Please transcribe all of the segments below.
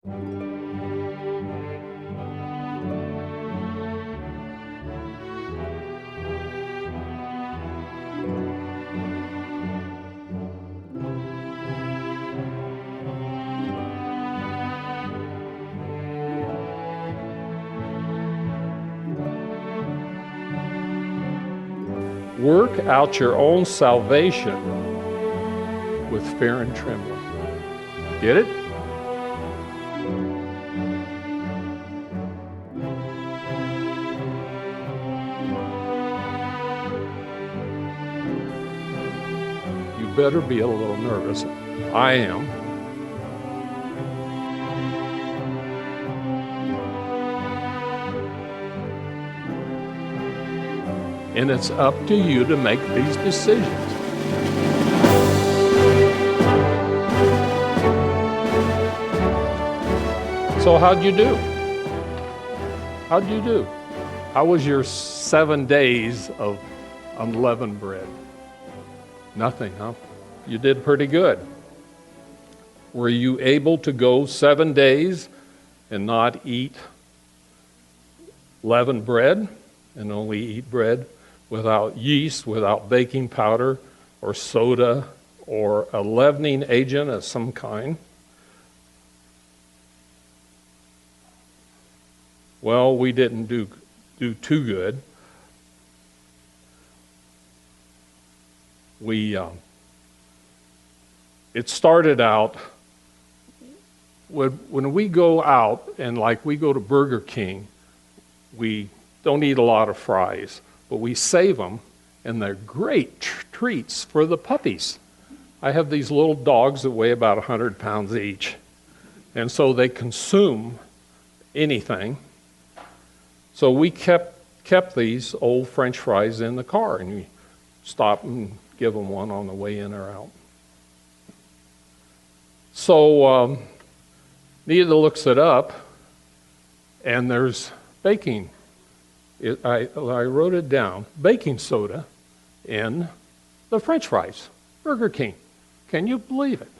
Work out your own salvation with fear and trembling. Get it? You better be a little nervous. I am. And it's up to you to make these decisions. So how'd you do? How'd you do? How was your 7 days of unleavened bread? Nothing, huh? You did pretty good. Were you able to go 7 days and not eat leavened bread and only eat bread without yeast, without baking powder or soda or a leavening agent of some kind? Well, we didn't do too good. It started out when we go out and like we go to Burger King, we don't eat a lot of fries, but we save them, and they're great treats for the puppies. I have these little dogs that weigh about 100 pounds each, and so they consume anything. So we kept these old French fries in the car, and we stop and give them one on the way in or out. So Nita looks it up, and there's baking. I wrote it down, baking soda in the French fries, Burger King. Can you believe it?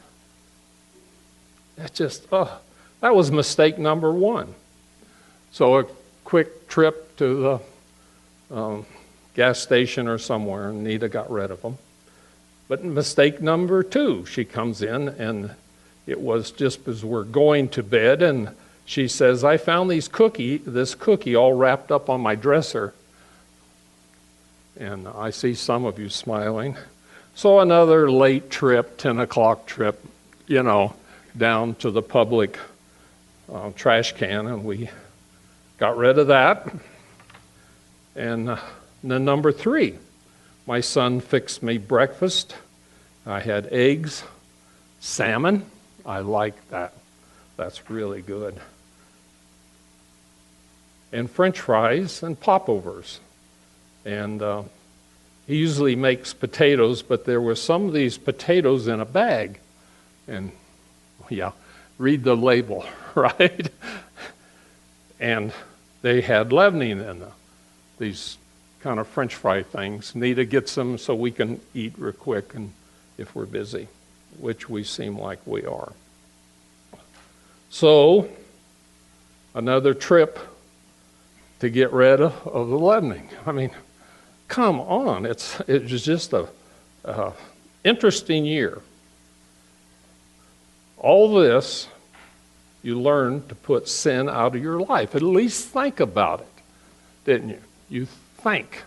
It's just, that was mistake number one. So a quick trip to the gas station or somewhere, and Nita got rid of them. But mistake number two, she comes in, and it was just as we're going to bed, and she says, I found this cookie all wrapped up on my dresser. And I see some of you smiling. So another late trip, 10 o'clock trip, down to the public trash can, and we got rid of that. And then number three, my son fixed me breakfast. I had eggs, salmon. I like that. That's really good. And French fries and popovers. And he usually makes potatoes, but there were some of these potatoes in a bag. And, read the label, right? And they had leavening in them, these kind of French fry things. Nita gets them so we can eat real quick and if we're busy, which we seem like we are. So, another trip to get rid of the leavening. I mean, come on, it was just a interesting year. All this, you learn to put sin out of your life. At least think about it, didn't you? You think,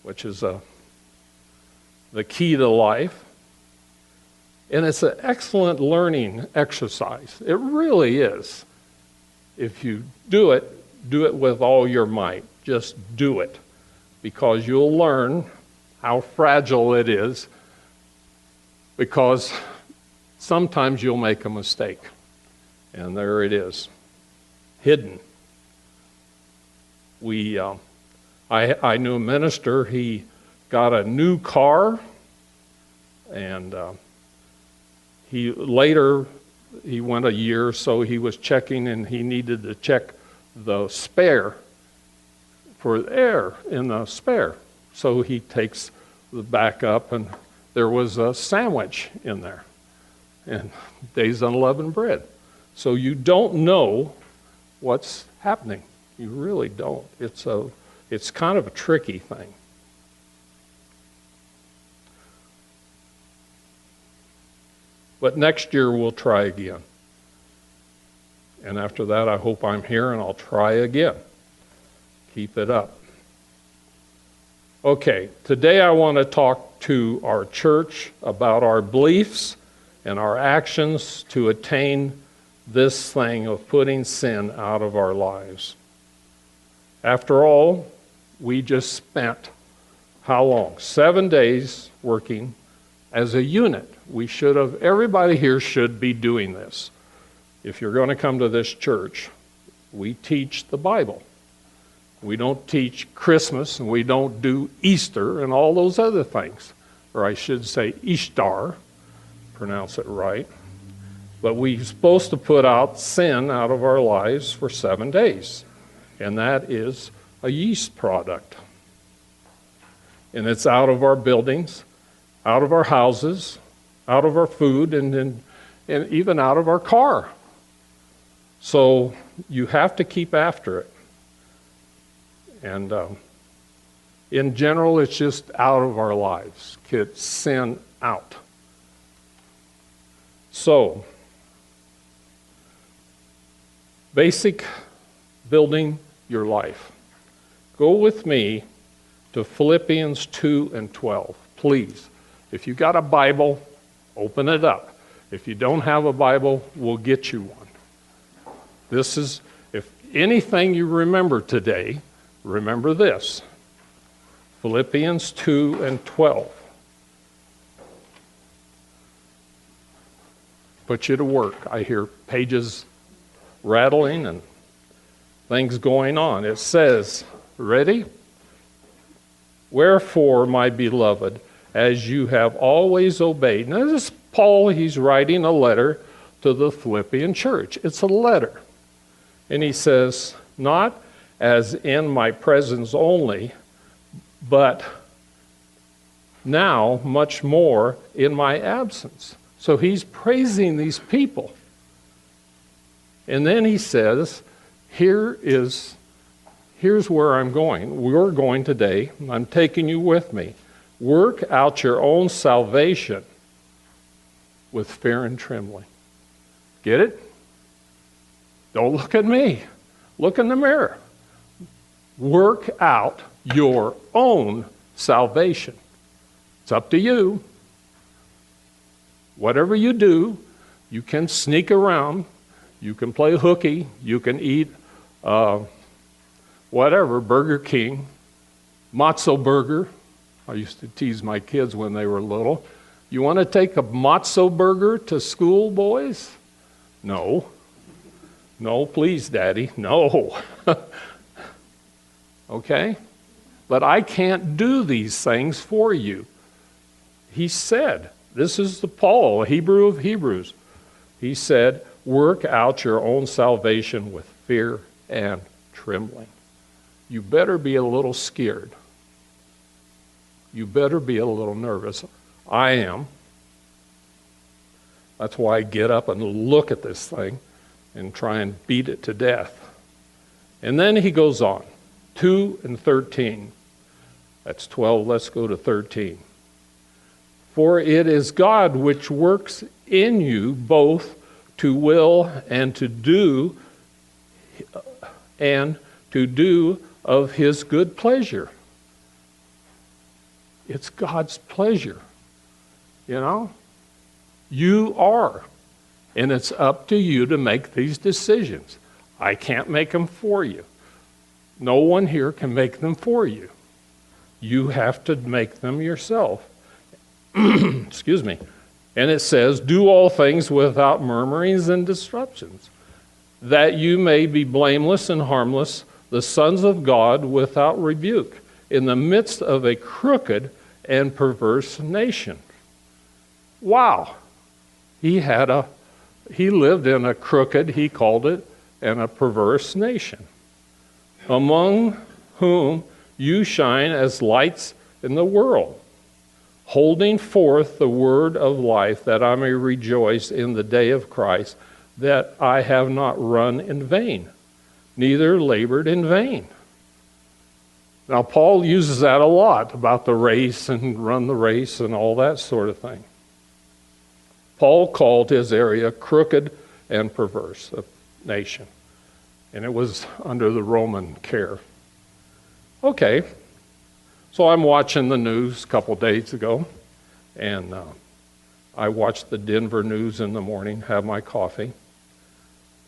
which is the key to life. And it's an excellent learning exercise. It really is. If you do it with all your might. Just do it, because you'll learn how fragile it is, because sometimes you'll make a mistake. And there it is, hidden. I knew a minister, he got a new car, and he went a year, so he was checking, and he needed to check the spare for air in the spare. So he takes the back up, and there was a sandwich in there, and days unleavened bread. So you don't know what's happening. You really don't. It's kind of a tricky thing. But next year we'll try again. And after that, I hope I'm here and I'll try again. Keep it up. Okay, today I want to talk to our church about our beliefs and our actions to attain this thing of putting sin out of our lives. After all, we just spent how long? 7 days working as a unit. Everybody here should be doing this. If you're going to come to this church, we teach the Bible. We don't teach Christmas, and we don't do Easter and all those other things. Or I should say Ishtar, pronounce it right. But we're supposed to put out sin out of our lives for 7 days. And that is a yeast product. And it's out of our buildings, out of our houses, out of our food, and even out of our car. So you have to keep after it. And in general, it's just out of our lives. Get sin out. So, basic building your life. Go with me to Philippians 2 and 12, please. If you got a Bible, open it up. If you don't have a Bible, we'll get you one. This is, if anything you remember today, remember this. Philippians 2 and 12. Put you to work. I hear pages rattling and things going on. It says, ready? Wherefore, my beloved, as you have always obeyed. Now, this is Paul, he's writing a letter to the Philippian church. It's a letter. And he says, not as in my presence only, but now much more in my absence. So he's praising these people. And then he says, here's where I'm going. We're going today. I'm taking you with me. Work out your own salvation with fear and trembling. Get it? Don't look at me. Look in the mirror. Work out your own salvation. It's up to you. Whatever you do, you can sneak around. You can play hooky. You can eat whatever, Burger King, matzo burger. I used to tease my kids when they were little. You want to take a matzo burger to school, boys? No. No, please, Daddy. No. Okay? But I can't do these things for you. He said, this is the Paul, a Hebrew of Hebrews. He said, work out your own salvation with fear and trembling. You better be a little scared. You better be a little nervous. I am. That's why I get up and look at this thing and try and beat it to death. And then he goes on, 2 and 13. That's 12, let's go to 13. For it is God which works in you both to will and to do of his good pleasure. It's God's pleasure. You know? You are. And it's up to you to make these decisions. I can't make them for you. No one here can make them for you. You have to make them yourself. Excuse me. And it says, do all things without murmurings and disruptions, that you may be blameless and harmless, the sons of God without rebuke, in the midst of a crooked and perverse nation. Wow. He lived in a crooked, he called it, and a perverse nation, among whom you shine as lights in the world, holding forth the word of life, that I may rejoice in the day of Christ, that I have not run in vain, neither labored in vain. Now, Paul uses that a lot about the race and run the race and all that sort of thing. Paul called his area crooked and perverse, a nation. And it was under the Roman care. Okay, so I'm watching the news a couple days ago, and I watched the Denver news in the morning, have my coffee.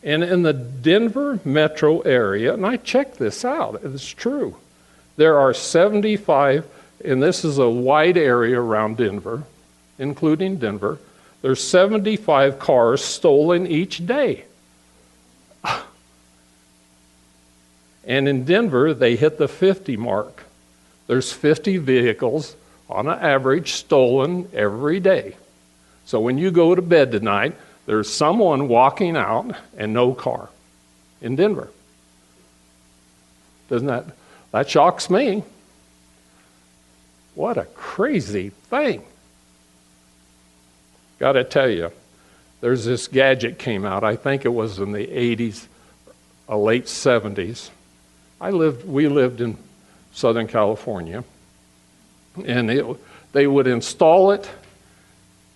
And in the Denver metro area, and I checked this out, it's true, there are 75, and this is a wide area around Denver, including Denver, there's 75 cars stolen each day. And in Denver, they hit the 50 mark. There's 50 vehicles on an average stolen every day. So when you go to bed tonight, there's someone walking out and no car in Denver. Doesn't that shocks me. What a crazy thing. Got to tell you, there's this gadget came out, I think it was in the 80s, late 70s. We lived in Southern California, and they would install it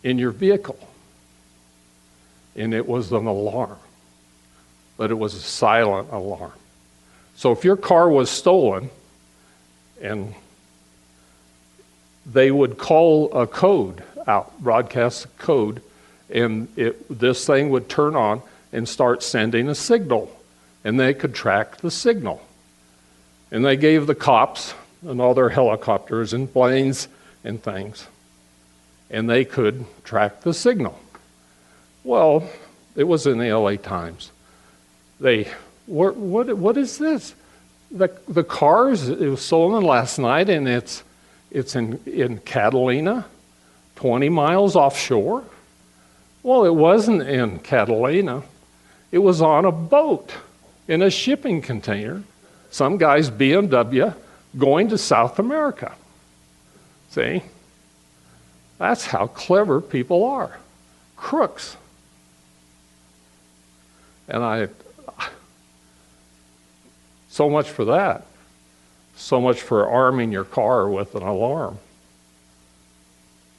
in your vehicle, and it was an alarm, but it was a silent alarm. So if your car was stolen, and they would call a code out, broadcast a code, and this thing would turn on and start sending a signal, and they could track the signal. And they gave the cops and all their helicopters and planes and things, and they could track the signal. Well, it was in the LA Times. What is this? The cars, it was stolen last night, and it's in Catalina, 20 miles offshore. Well, it wasn't in Catalina. It was on a boat in a shipping container. Some guy's BMW going to South America. See? That's how clever people are. Crooks. And so much for that. So much for arming your car with an alarm.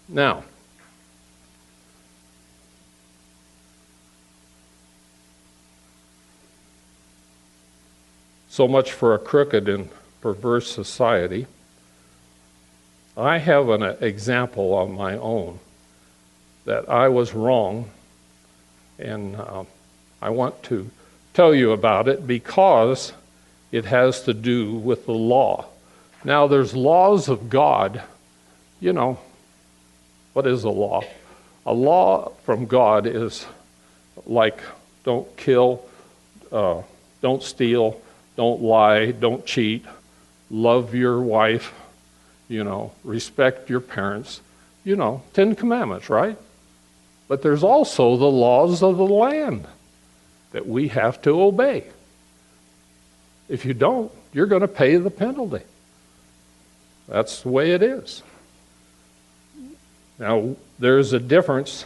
Now, so much for a crooked and perverse society. I have an example of my own that I was wrong, and I want to tell you about it because it has to do with the law. Now, there's laws of God. You know, what is a law? A law from God is like don't kill, don't steal, don't lie, don't cheat, love your wife, respect your parents, 10 commandments, right? But there's also the laws of the land that we have to obey. If you don't, you're going to pay the penalty. That's the way it is. Now, there's a difference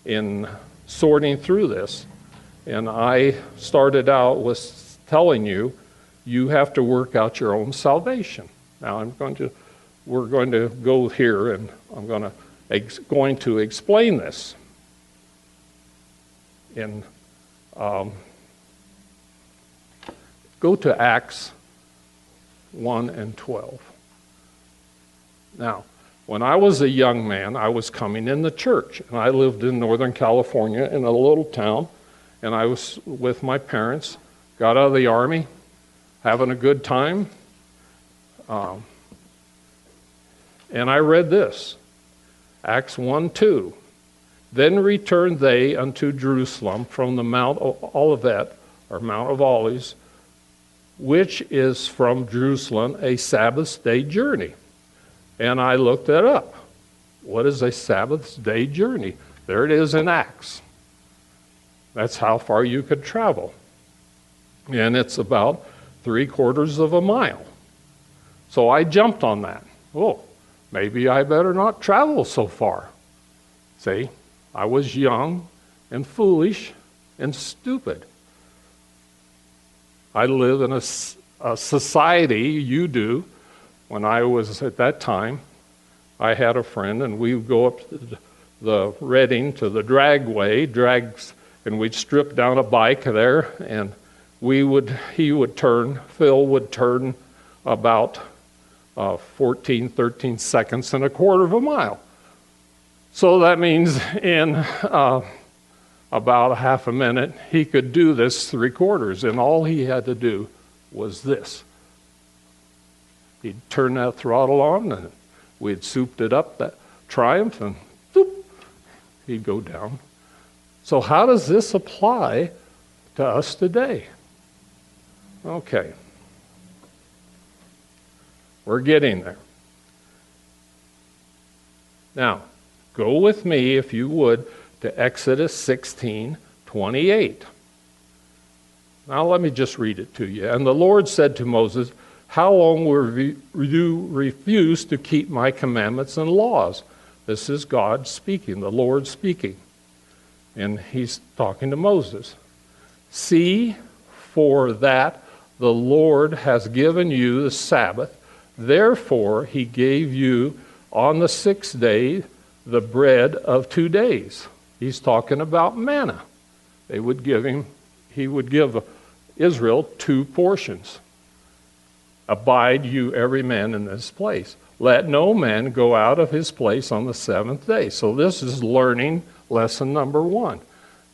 in sorting through this. And I started out with telling you, you have to work out your own salvation. Now, we're going to go here, and I'm going to explain this. And go to Acts 1 and 12. Now, when I was a young man, I was coming in the church, and I lived in Northern California in a little town, and I was with my parents, got out of the Army, having a good time, and I read this, Acts 1:2. Then returned they unto Jerusalem from the Mount Olivet, or Mount of Olives, which is from Jerusalem a Sabbath Day journey. And I looked that up. What is a Sabbath Day journey? There it is in Acts. That's how far you could travel. And it's about 3/4 of a mile. So I jumped on that. Oh, maybe I better not travel so far. See, I was young and foolish, and stupid. I live in a society, you do. When I was at that time, I had a friend, and we would go up to the Reading to the dragway, and we'd strip down a bike there, and Phil would turn about 14, 13 seconds and a quarter of a mile. So that means in about a half a minute, he could do this 3/4, and all he had to do was this. He'd turn that throttle on, and we'd souped it up, that Triumph, and boop, he'd go down. So how does this apply to us today? Okay. We're getting there. Now, go with me, if you would, to Exodus 16:28. Now let me just read it to you. And the Lord said to Moses, how long will you refuse to keep my commandments and laws? This is God speaking, the Lord speaking. And he's talking to Moses. See, for that the Lord has given you the Sabbath. Therefore he gave you on the 6th day the bread of 2 days. He's talking about manna. He would give Israel 2 portions. Abide you every man in this place. Let no man go out of his place on the 7th day. So this is learning lesson number 1.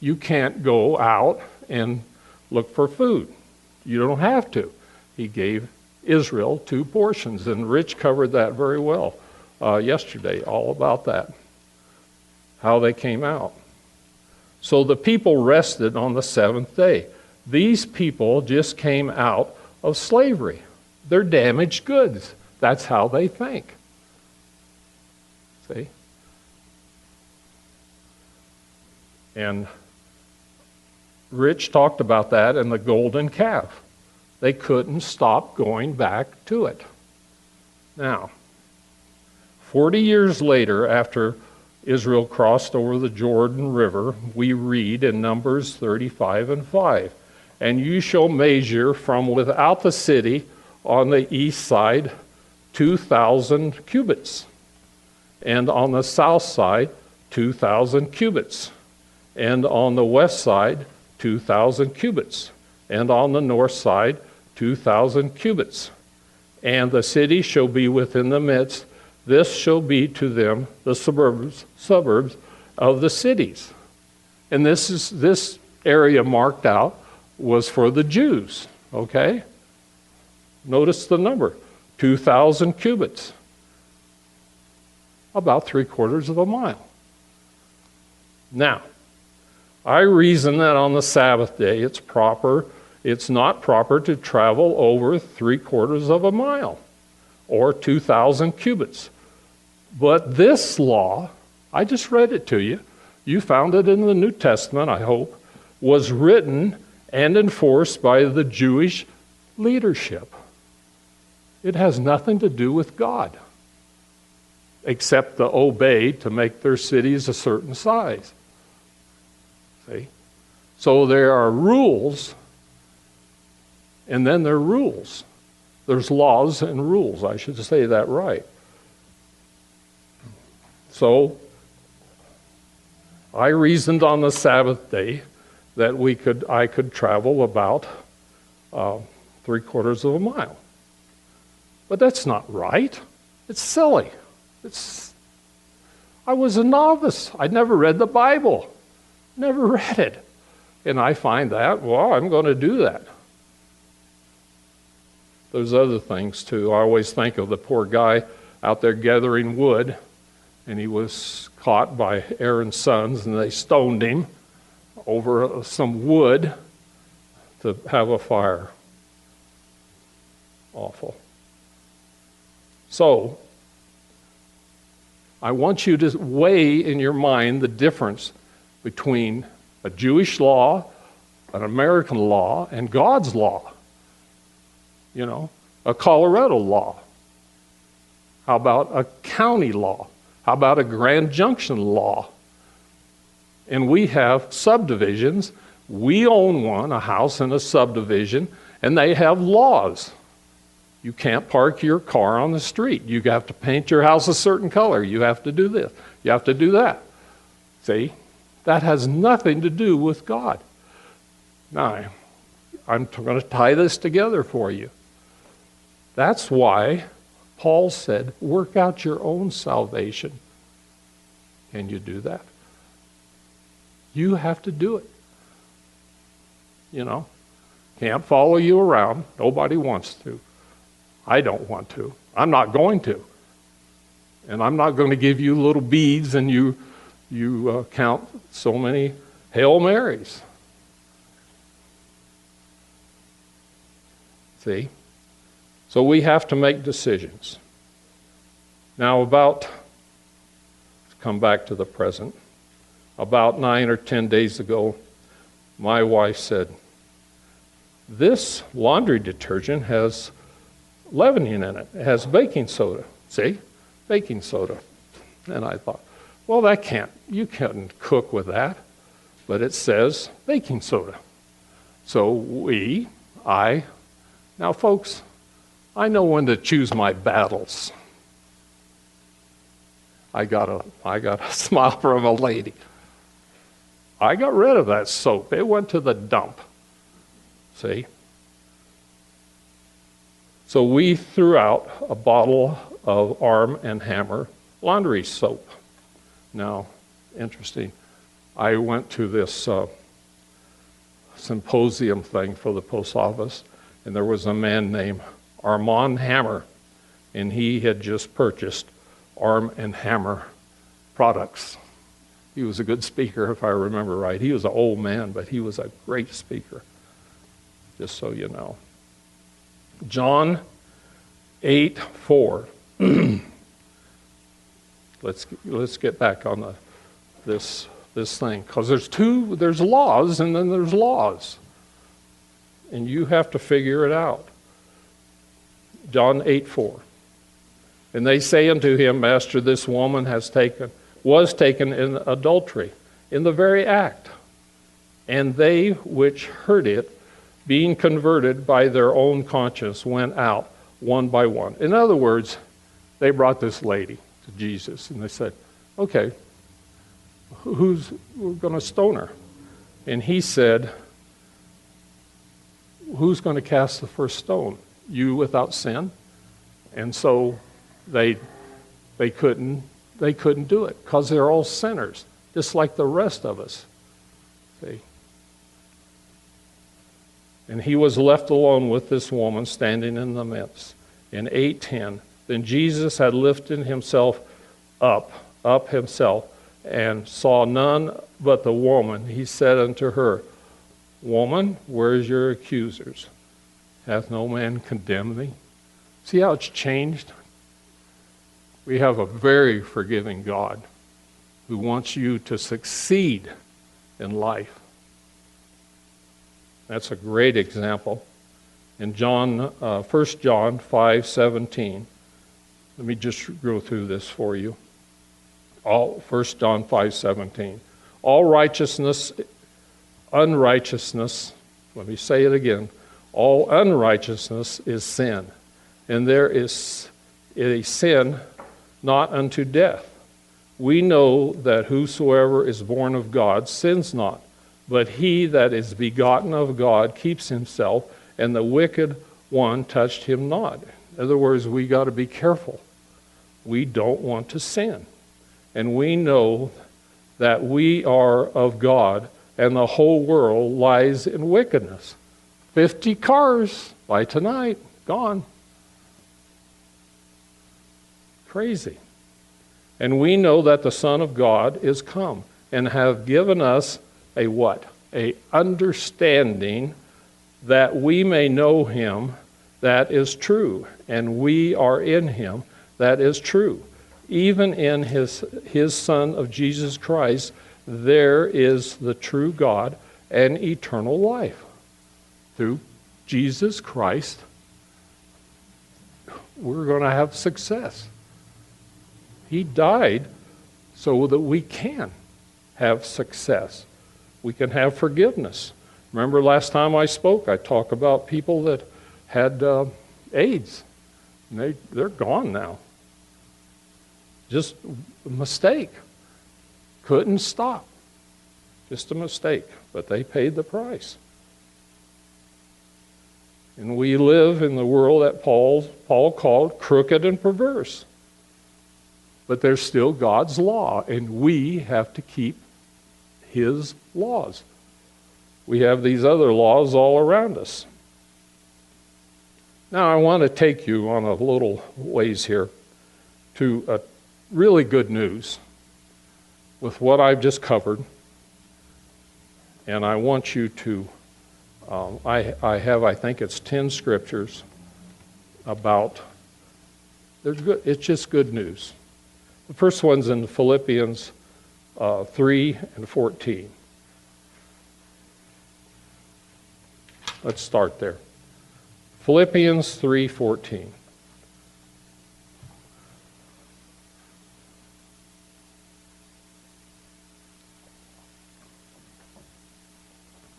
You can't go out and look for food. You don't have to. He gave Israel 2 portions, and Rich covered that very well yesterday, all about that, how they came out. So the people rested on the 7th day. These people just came out of slavery. They're damaged goods. That's how they think. See? And Rich talked about that in the golden calf. They couldn't stop going back to it. Now, 40 years later, after Israel crossed over the Jordan River, we read in Numbers 35:5, and you shall measure from without the city on the east side 2,000 cubits, and on the south side 2,000 cubits, and on the west side 2,000 cubits, and on the north side 2,000 cubits. And the city shall be within the midst. This shall be to them the suburbs of the cities. And this area marked out was for the Jews, okay? Notice the number, 2,000 cubits, about 3/4 of a mile. Now, I reason that on the Sabbath day it's not proper to travel over 3/4 of a mile or 2,000 cubits. But this law, I just read it to you, you found it in the New Testament, I hope, was written and enforced by the Jewish leadership. It has nothing to do with God, except to obey to make their cities a certain size. See? So there are rules, and then there are rules. There's laws and rules, I should say that right. So I reasoned on the Sabbath day that I could travel about 3/4 of a mile. But that's not right. It's silly. I was a novice. I'd never read the Bible. Never read it. And I find that, well, I'm going to do that. There's other things too. I always think of the poor guy out there gathering wood, and he was caught by Aaron's sons, and they stoned him over some wood to have a fire. Awful. So, I want you to weigh in your mind the difference between a Jewish law, an American law, and God's law. You know, a Colorado law. How about a county law? How about a Grand Junction law? And we have subdivisions. We own one, a house in a subdivision, and they have laws. You can't park your car on the street. You have to paint your house a certain color. You have to do this. You have to do that. See? That has nothing to do with God. Now, I'm going to tie this together for you. That's why Paul said, work out your own salvation. Can you do that? You have to do it. You know, can't follow you around. Nobody wants to. I don't want to. I'm not going to. And I'm not going to give you little beads and you count so many Hail Marys. See? So we have to make decisions. Now let's come back to the present. About 9 or 10 days ago, my wife said, this laundry detergent has leavening in it. It has baking soda. See? Baking soda. And I thought, well, you can't cook with that. But it says baking soda. So now folks, I know when to choose my battles. I got a smile from a lady. I got rid of that soap. It went to the dump. See? So we threw out a bottle of Arm & Hammer laundry soap. Now, interesting. I went to this symposium thing for the post office, and there was a man named Armand Hammer, and he had just purchased Arm & Hammer products. He was a good speaker, if I remember right. He was an old man, but he was a great speaker, just so you know. John 8:4. Let's get back on this thing, because there's laws and then there's laws, and you have to figure it out. John 8:4. And they say unto him, Master, this woman was taken in adultery, in the very act. And they which heard it, being converted by their own conscience, went out one by one. In other words, they brought this lady to Jesus, and they said, okay, we're going to stone her? And he said, who's going to cast the first stone? You without sin? And so they couldn't do it, because they're all sinners, just like the rest of us. See? And he was left alone with this woman standing in the midst. In 8:10, then Jesus had lifted himself up himself, and saw none but the woman. He said unto her, Woman, where is your accusers? Hath no man condemned thee? See how it's changed? We have a very forgiving God who wants you to succeed in life. That's a great example. In 1 John 5:17, let me just go through this for you. 1 John 5:17. All unrighteousness, let me say it again, all unrighteousness is sin, and there is a sin not unto death. We know that whosoever is born of God sins not, but he that is begotten of God keeps himself, and the wicked one touched him not. In other words, we got to be careful. We don't want to sin. And we know that we are of God, and the whole world lies in wickedness. 50 cars by tonight, gone. Crazy. And we know that the Son of God is come, and have given us a what? A understanding that we may know him that is true, and we are in him that is true. Even in his Son of Jesus Christ, there is the true God and eternal life. Through Jesus Christ, we're going to have success. He died so that we can have success. We can have forgiveness. Remember last time I spoke, I talked about people that had AIDS. And they're gone now. Just a mistake. Couldn't stop. Just a mistake. But they paid the price. And we live in the world that Paul called crooked and perverse. But there's still God's law, and we have to keep His laws. We have these other laws all around us. Now I want to take you on a little ways here to a really good news with what I've just covered. And I want you to, I think it's 10 scriptures about, it's just good news. The first one's in Philippians 3 and 14. Let's start there. Philippians 3:14.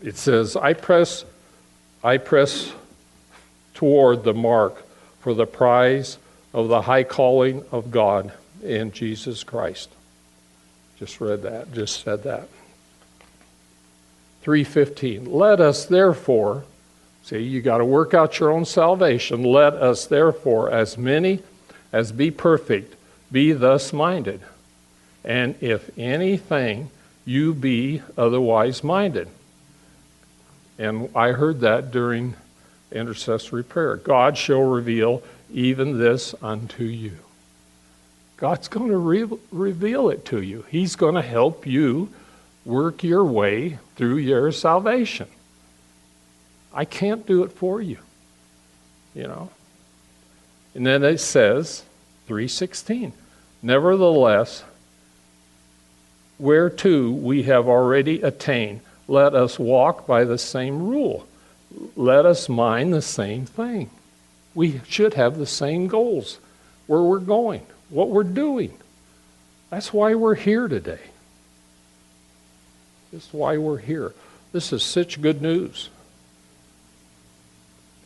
It says, I press toward the mark for the prize of the high calling of God in Jesus Christ. Just said that. 3:15. Let us therefore, see, you got to work out your own salvation. Let us therefore, as many as be perfect, be thus minded. And if anything, you be otherwise minded. And I heard that during intercessory prayer. God shall reveal even this unto you. God's going to reveal it to you. He's going to help you work your way through your salvation. I can't do it for you, you know. And then it says, 3:16, nevertheless, whereto we have already attained, let us walk by the same rule. Let us mind the same thing. We should have the same goals, where we're going, what we're doing. That's why we're here today. That's why we're here. This is such good news.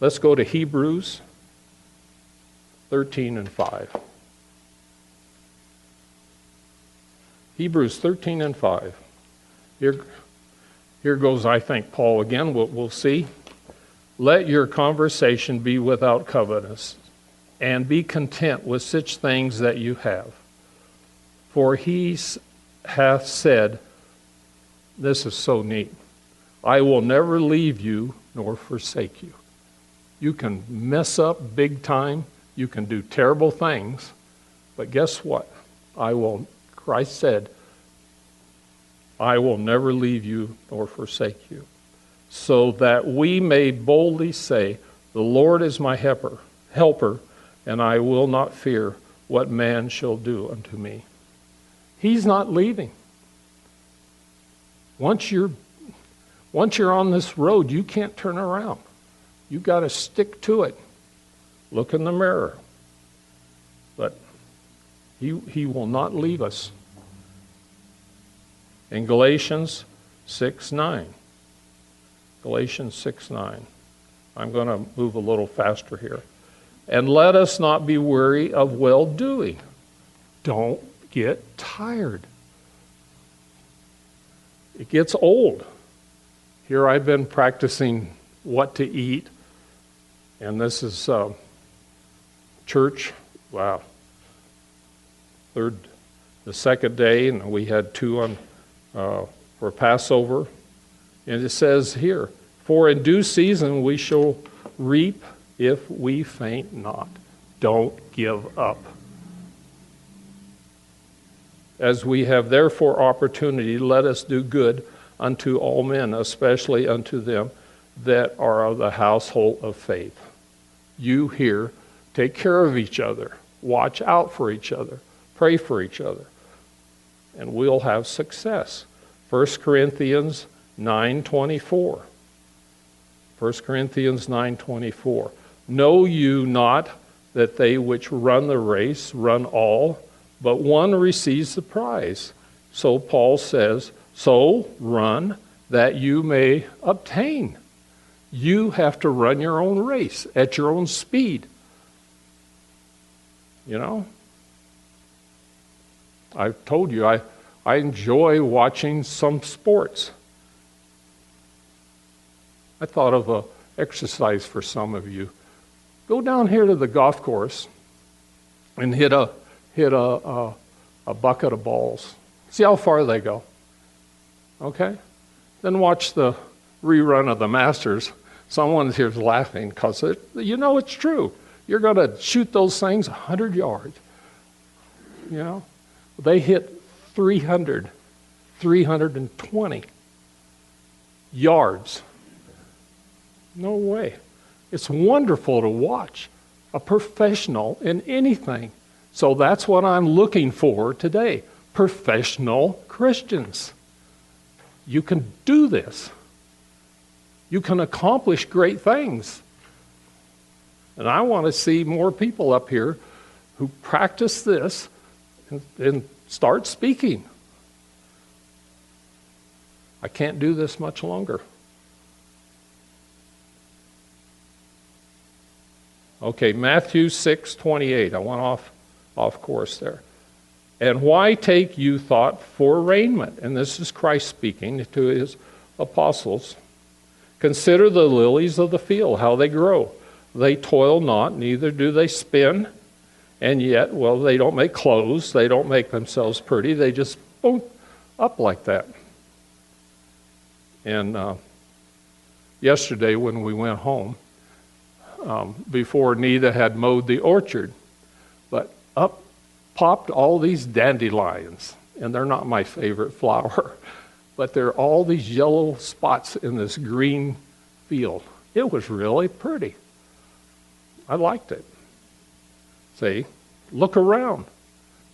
Let's go to Hebrews 13 and 5. Hebrews 13 and 5. Here goes, I think, Paul again. We'll see. Let your conversation be without covetousness, and be content with such things that you have. For he hath said, this is so neat, I will never leave you nor forsake you. You can mess up big time. You can do terrible things. But guess what? Christ said, I will never leave you nor forsake you. So that we may boldly say, the Lord is my helper, and I will not fear what man shall do unto me. He's not leaving. Once you're on this road, you can't turn around. You got to stick to it. Look in the mirror. But he will not leave us. In Galatians 6:9. Galatians 6:9. I'm going to move a little faster here. And let us not be weary of well-doing. Don't get tired. It gets old. Here I've been practicing what to eat, and this is church. Wow. The second day, and we had two on for Passover. And it says here, for in due season we shall reap if we faint not. Don't give up. As we have therefore opportunity, let us do good unto all men, especially unto them that are of the household of faith. You here, take care of each other. Watch out for each other. Pray for each other. And we'll have success. 1 Corinthians 9:24. 1 Corinthians 9:24. Know you not that they which run the race run all, but one receives the prize? So Paul says, so run that you may obtain. You have to run your own race at your own speed. You know? I've told you, I enjoy watching some sports. I thought of an exercise for some of you. Go down here to the golf course and hit a bucket of balls. See how far they go. Okay? Then watch the rerun of the Masters. Someone here's laughing because it's true. You're going to shoot those things 100 yards. You know? They hit 300, 320 yards. No way. It's wonderful to watch a professional in anything. So that's what I'm looking for today. Professional Christians. You can do this. You can accomplish great things. And I want to see more people up here who practice this and start speaking. I can't do this much longer. Okay, Matthew 6:28. I went off course there. And why take you thought for raiment? And this is Christ speaking to his apostles. Consider the lilies of the field, how they grow. They toil not, neither do they spin. And yet, they don't make clothes. They don't make themselves pretty. They just boom, up like that. And yesterday when we went home, before Nita had mowed the orchard, but up popped all these dandelions. And they're not my favorite flower, but there are all these yellow spots in this green field. It was really pretty. I liked it. See, look around.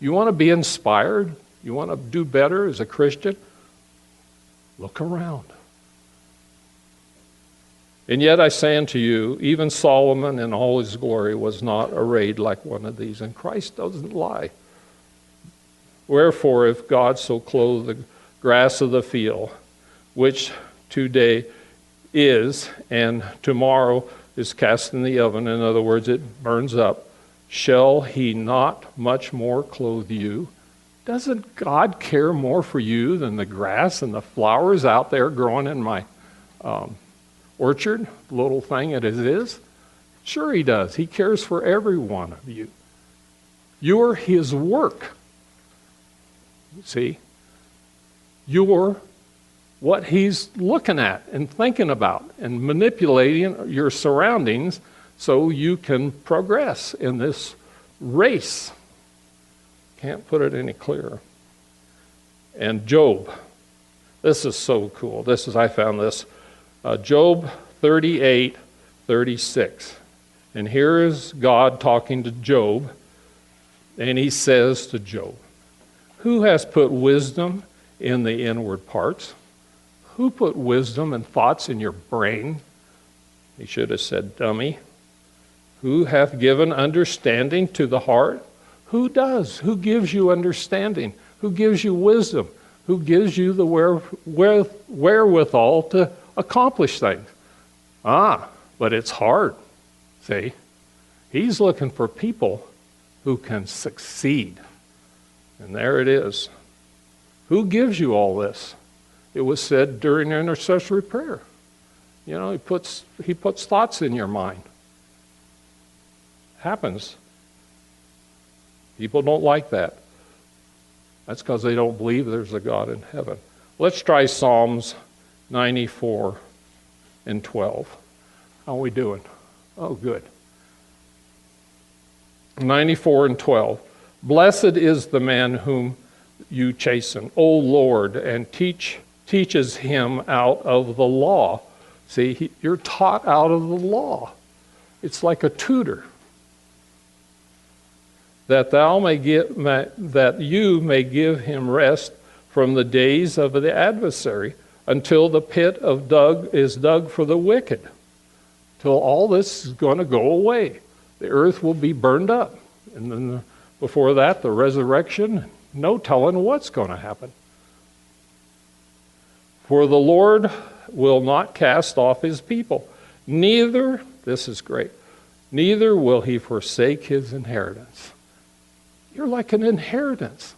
You want to be inspired? You want to do better as a Christian? Look around. And yet I say unto you, even Solomon in all his glory was not arrayed like one of these. And Christ doesn't lie. Wherefore, if God so clothe the grass of the field, which today is and tomorrow is cast in the oven, in other words, it burns up, shall he not much more clothe you? Doesn't God care more for you than the grass and the flowers out there growing in my orchard, little thing it is? Sure he does. He cares for every one of you. You're his work. See? You're what he's looking at and thinking about and manipulating your surroundings so you can progress in this race. Can't put it any clearer. And Job. This is so cool. I found this. Job 38:36. And here is God talking to Job. And he says to Job, who has put wisdom in the inward parts? Who put wisdom and thoughts in your brain? He should have said dummy. Who hath given understanding to the heart? Who does? Who gives you understanding? Who gives you wisdom? Who gives you the wherewithal to accomplish things? But it's hard. See? He's looking for people who can succeed. And there it is. Who gives you all this? It was said during intercessory prayer. You know, he puts thoughts in your mind. Happens. People don't like that. That's because they don't believe there's a God in heaven. Let's try Psalms 94:12. How are we doing? Oh, good. 94:12. Blessed is the man whom you chasten, O Lord, and teaches him out of the law. See, you're taught out of the law. It's like a tutor. That you may give him rest from the days of the adversary, until the pit is dug for the wicked. Till all this is going to go away. The earth will be burned up. And then before that, the resurrection, no telling what's going to happen. For the Lord will not cast off his people, neither, this is great, neither will he forsake his inheritance. You're like an inheritance.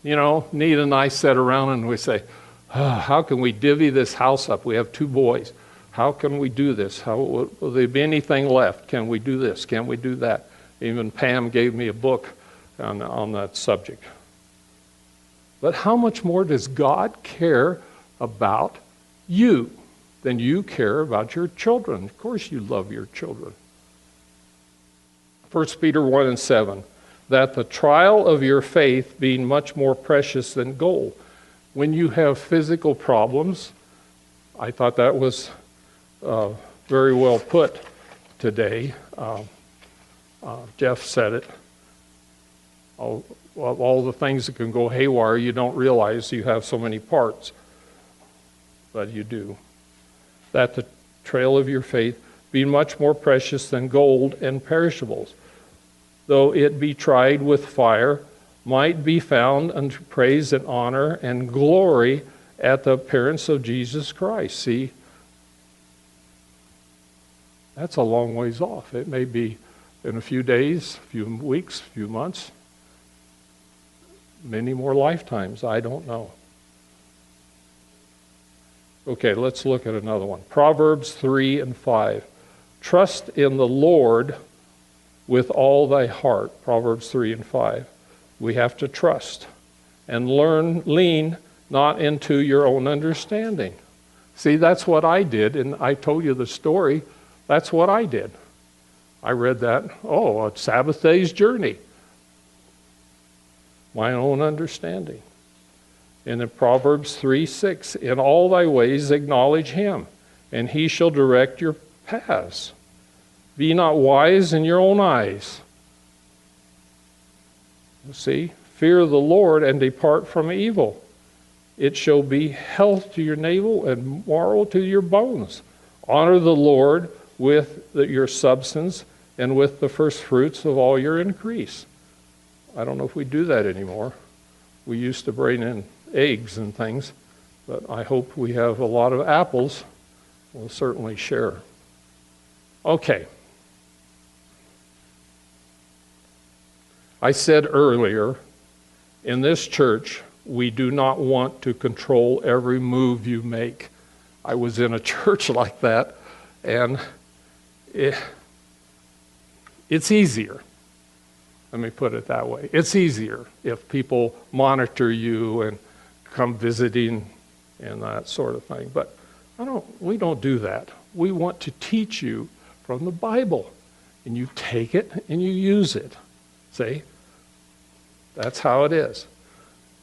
You know, Nita and I sit around and we say, how can we divvy this house up? We have 2 boys. How can we do this? How will there be anything left? Can we do this? Can we do that? Even Pam gave me a book on that subject. But how much more does God care about you than you care about your children? Of course you love your children. 1 Peter 1:7, that the trial of your faith being much more precious than gold. When you have physical problems, I thought that was very well put today. Jeff said it. All the things that can go haywire, you don't realize you have so many parts, but you do. That the trail of your faith be much more precious than gold and perishables, though it be tried with fire, might be found unto praise and honor and glory at the appearance of Jesus Christ. See, that's a long ways off. It may be in a few days, a few weeks, a few months, many more lifetimes. I don't know. Okay, let's look at another one. Proverbs 3:5. Trust in the Lord with all thy heart. Proverbs 3:5. We have to trust and lean not into your own understanding. See, that's what I did, and I told you the story. That's what I did. I read that, a Sabbath Day's Journey. My own understanding. And in Proverbs 3:6, in all thy ways acknowledge him, and he shall direct your paths. Be not wise in your own eyes. See, fear the Lord and depart from evil. It shall be health to your navel and marrow to your bones. Honor the Lord with your substance and with the first fruits of all your increase. I don't know if we do that anymore. We used to bring in eggs and things, but I hope we have a lot of apples. We'll certainly share. Okay. I said earlier, in this church, we do not want to control every move you make. I was in a church like that, and it's easier. Let me put it that way. It's easier if people monitor you and come visiting and that sort of thing. But we don't do that. We want to teach you from the Bible, and you take it and you use it. See? That's how it is.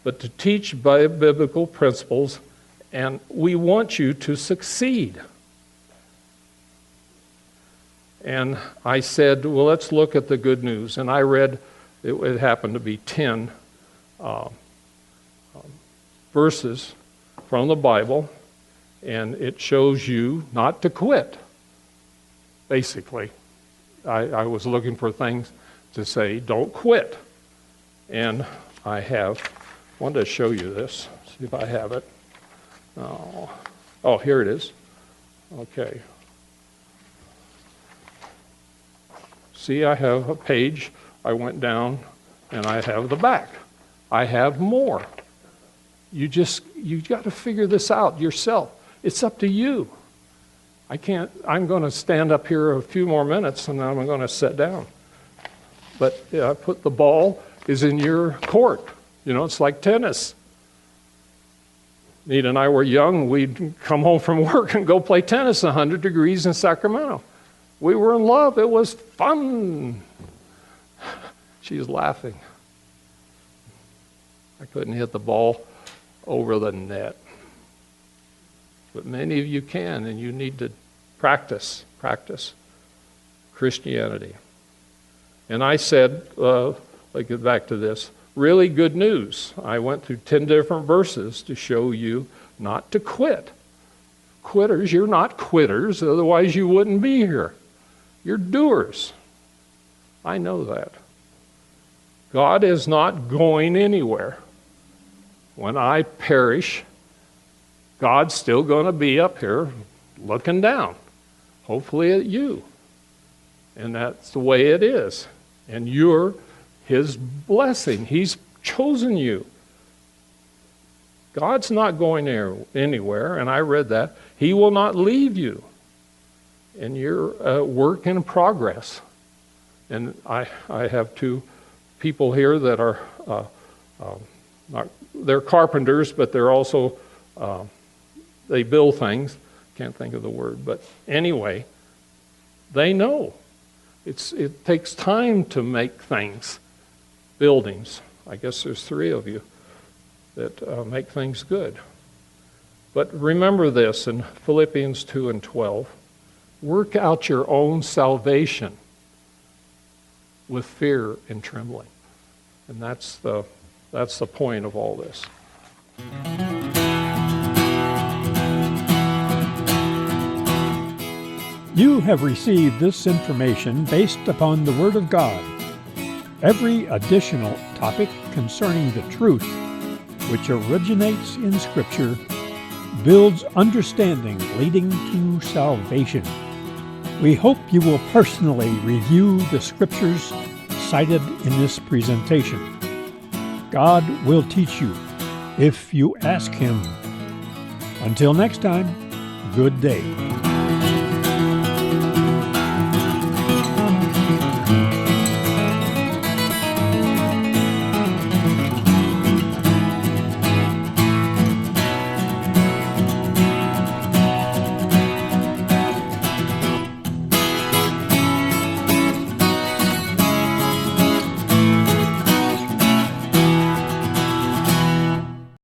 But to teach by biblical principles, and we want you to succeed. And I said, well, let's look at the good news. And I read, it happened to be 10 verses from the Bible, and it shows you not to quit, basically. I was looking for things to say, don't quit. And I wanted to show you this, see if I have it. Oh, here it is. Okay. See, I have a page. I went down, and I have the back. I have more. You got to figure this out yourself. It's up to you. I'm going to stand up here a few more minutes, and then I'm going to sit down. But I put the ball is in your court. You know, it's like tennis. Nita and I were young. We'd come home from work and go play tennis 100 degrees in Sacramento. We were in love. It was fun. She's laughing. I couldn't hit the ball over the net. But many of you can, and you need to practice Christianity. And I said, let's get back to this, really good news. I went through 10 different verses to show you not to quit. Quitters, you're not quitters, otherwise you wouldn't be here. You're doers. I know that. God is not going anywhere. When I perish, God's still going to be up here looking down, hopefully at you. And that's the way it is. And you're his blessing. He's chosen you. God's not going anywhere, and I read that. He will not leave you. And you're a work in progress. And I have two people here that are, they're carpenters, but they're also, they build things. Can't think of the word. But anyway, they know. It takes time to make things, buildings. I guess there's 3 of you that make things good. But remember this in Philippians 2 and 12. Work out your own salvation with fear and trembling. And that's the point of all this. You have received this information based upon the Word of God. Every additional topic concerning the truth, which originates in Scripture, builds understanding leading to salvation. We hope you will personally review the Scriptures cited in this presentation. God will teach you if you ask Him. Until next time, good day.